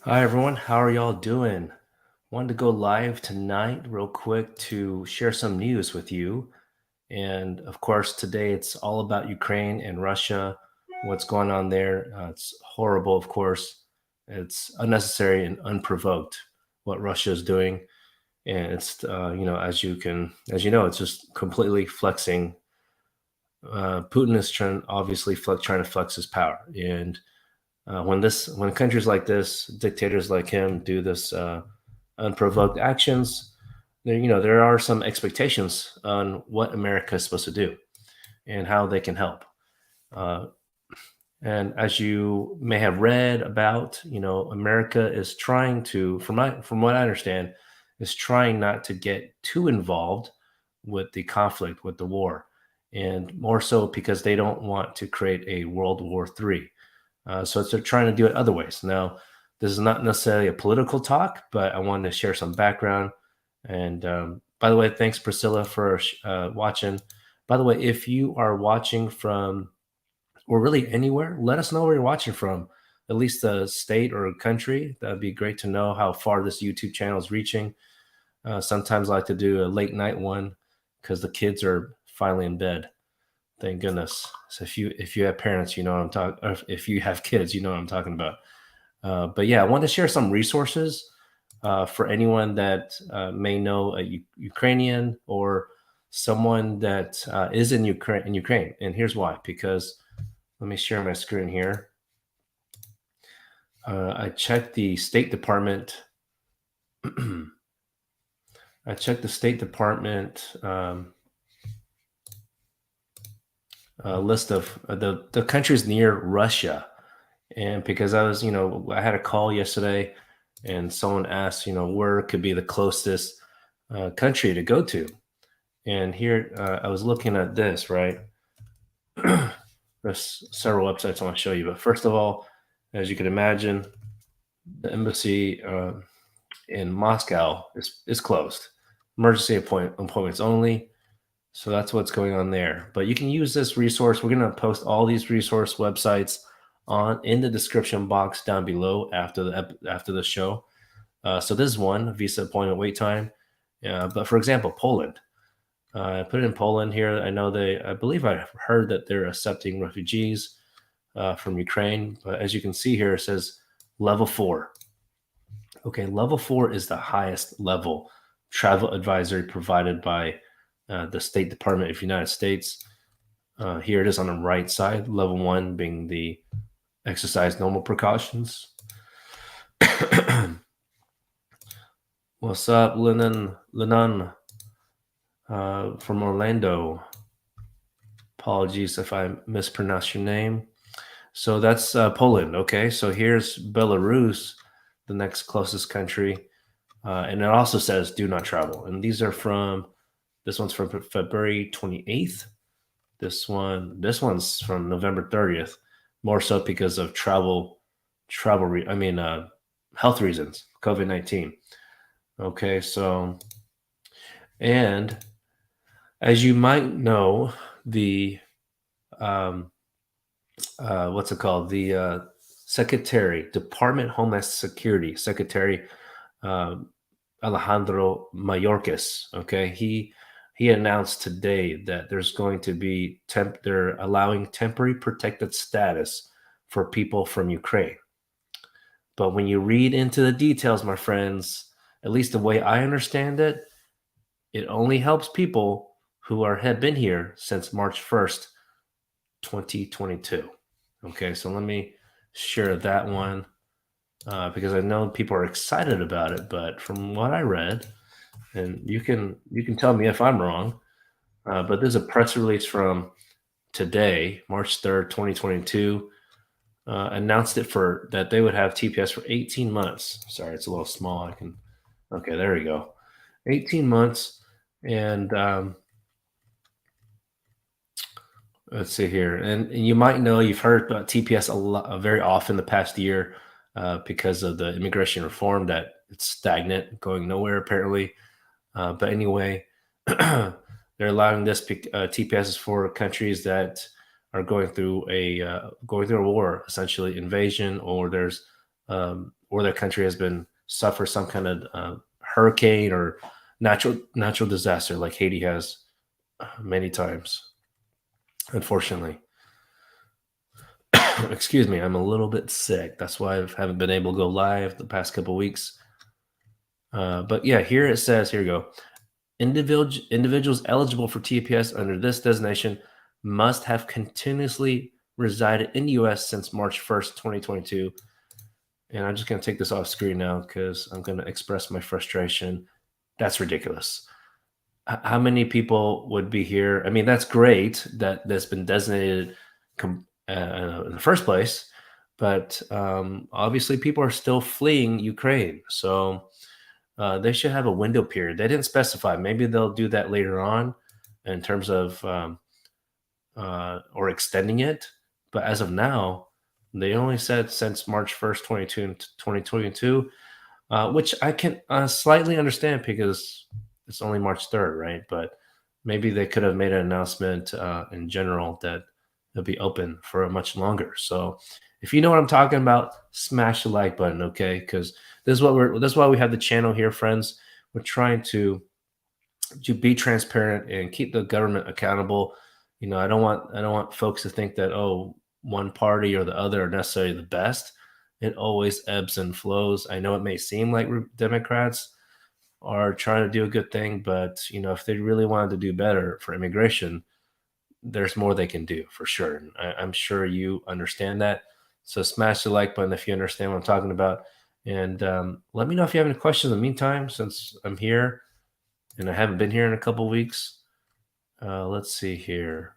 Hi everyone, how are y'all doing? Wanted to go live tonight real quick to share some news with you. And of course, today it's all about Ukraine and Russia, what's going on there. It's horrible, of course. It's unnecessary and unprovoked what Russia is doing. And it's, as you know, it's just completely flexing. Putin is trying to flex his power. And when countries like this, dictators like him, do this unprovoked actions, there are some expectations on what America is supposed to do and how they can help. Uh, and as you may have read about, America is trying to, from what I understand, is trying not to get too involved with the conflict, with the war, and more so because they don't want to create a World War III. So they're trying to do it other ways. Now, this is not necessarily a political talk, but I wanted to share some background. And by the way, thanks Priscilla for watching. By the way, if you are watching from or really anywhere, let us know where you're watching from. At least a state or a country. That'd be great to know how far this YouTube channel is reaching. Sometimes I like to do a late night one because the kids are finally in bed. Thank goodness. So if you have parents, you know what I'm talking. If you have kids, you know what I'm talking about. But yeah, I want to share some resources for anyone that may know a Ukrainian or someone that is in Ukraine. And here's why. Because let me share my screen here. I checked the State Department. I checked the State Department list of the countries near Russia. And because I had a call yesterday and someone asked, where could be the closest country to go to. And here I was looking at this, right? There's several websites I want to show you. But first of all, as you can imagine, the embassy in Moscow is closed. Emergency appointments only. So that's what's going on there. But you can use this resource. We're going to post all these resource websites in the description box down below after the show. So this is one visa appointment wait time. But for example, Poland. I put it in Poland here. I believe I heard that they're accepting refugees from Ukraine. But as you can see here, it says level 4. Okay, level 4 is the highest level travel advisory provided by the State Department of the United States. Here it is on the right side, level 1 being the exercise normal precautions. What's up, Lennon from Orlando? Apologies if I mispronounced your name. So that's Poland. Okay, so here's Belarus, the next closest country. And it also says do not travel. And these are this one's from February 28th. This one's from November 30th, more so because of health reasons, COVID-19. Okay, so, and as you might know, the what's it called? The Department Homeland Security Secretary Alejandro Mayorkas. Okay, he announced today that there's going to be they're allowing temporary protected status for people from Ukraine. But when you read into the details, my friends, at least the way I understand it, it only helps people who have been here since March 1st, 2022. Okay, so let me share that one because I know people are excited about it, but from what I read, and you can tell me if I'm wrong, but there's a press release from today, March 3rd, 2022, announced it that they would have TPS for 18 months. Sorry, it's a little small. Okay, there we go. 18 months. And let's see here. And you might know, you've heard about TPS very often the past year because of the immigration reform that it's stagnant, going nowhere apparently. But anyway, they're allowing this TPS for countries that are going through a war, essentially invasion, or there's or their country has been suffer some kind of hurricane or natural disaster like Haiti has many times, unfortunately. Excuse me, I'm a little bit sick. That's why I haven't been able to go live the past couple weeks. But yeah, here it says, here we go. Individuals eligible for TPS under this designation must have continuously resided in the US since March 1st, 2022. And I'm just going to take this off screen now because I'm going to express my frustration. That's ridiculous. How many people would be here? I mean, that's great that that's been designated in the first place, but obviously people are still fleeing Ukraine. So they should have a window period. They didn't specify. Maybe they'll do that later on in terms of or extending it. But as of now, they only said since March 1st, 2022, which I can slightly understand because it's only March 3rd, right? But maybe they could have made an announcement in general that it'll be open for much longer. So if you know what I'm talking about, smash the like button, okay? Because this is why we have the channel here, friends. We're trying to be transparent and keep the government accountable. You know, I don't want folks to think that, oh, one party or the other are necessarily the best. It always ebbs and flows. I know it may seem like Democrats are trying to do a good thing, but you know, if they really wanted to do better for immigration, there's more they can do for sure. And I'm sure you understand that. So smash the like button if you understand what I'm talking about. And let me know if you have any questions in the meantime, since I'm here and I haven't been here in a couple weeks. Let's see here.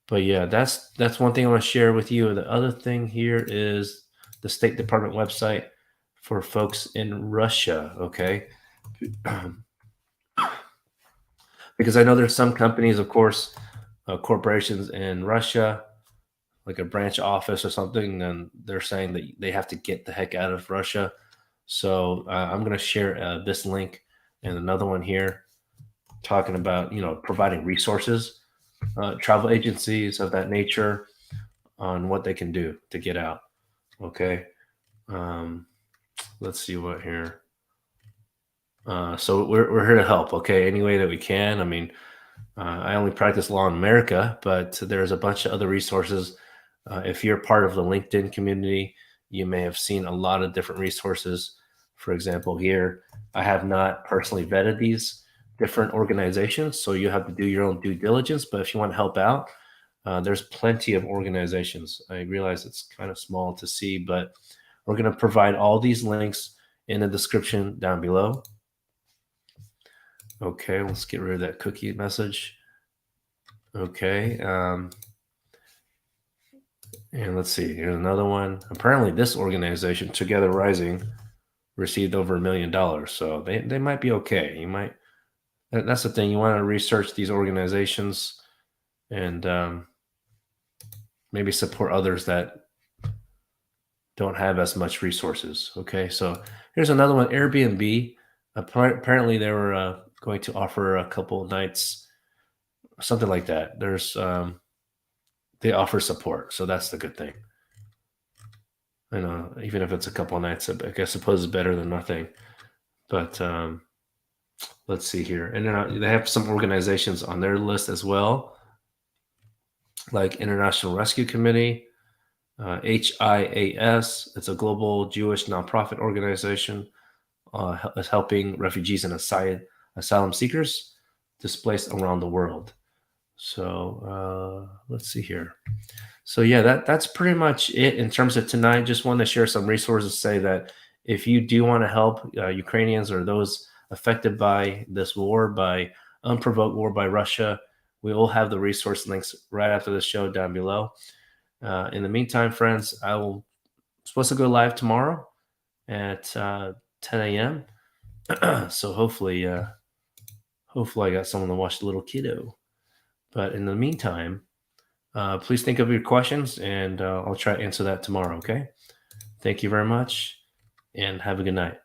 But yeah, that's one thing I want to share with you. The other thing here is the State Department website for folks in Russia. Okay, because I know there's some companies, of course, corporations in Russia, like a branch office or something, and they're saying that they have to get the heck out of Russia. So I'm going to share this link and another one here talking about, you know, providing resources, travel agencies of that nature on what they can do to get out. Okay. Um, let's see what here. So we're here to help. Okay. Any way that we can. I mean, I only practice law in America, but there's a bunch of other resources. If you're part of the LinkedIn community, you may have seen a lot of different resources. For example, here, I have not personally vetted these different organizations, so you have to do your own due diligence. But if you want to help out, there's plenty of organizations. I realize it's kind of small to see, but we're going to provide all these links in the description down below. Okay, let's get rid of that cookie message. Okay. And let's see, here's another one. Apparently, this organization, Together Rising, received over $1 million. So they might be okay. You might, that's the thing. You want to research these organizations and maybe support others that don't have as much resources. Okay. So here's another one, Airbnb. Apparently, they were going to offer a couple nights, something like that. They offer support. So that's the good thing. You know, even if it's a couple of nights, I suppose it's better than nothing. But let's see here. And then they have some organizations on their list as well, like International Rescue Committee, HIAS. It's a global Jewish nonprofit organization is helping refugees and asylum seekers displaced around the world. So let's see here. So yeah, that's pretty much it in terms of tonight. Just want to share some resources. Say that if you do want to help Ukrainians or those affected by this war, by unprovoked war by Russia, we will have the resource links right after the show down below. In the meantime, friends, supposed to go live tomorrow at 10 a.m. So hopefully I got someone to watch the little kiddo. But in the meantime, please think of your questions and I'll try to answer that tomorrow. Okay. Thank you very much and have a good night.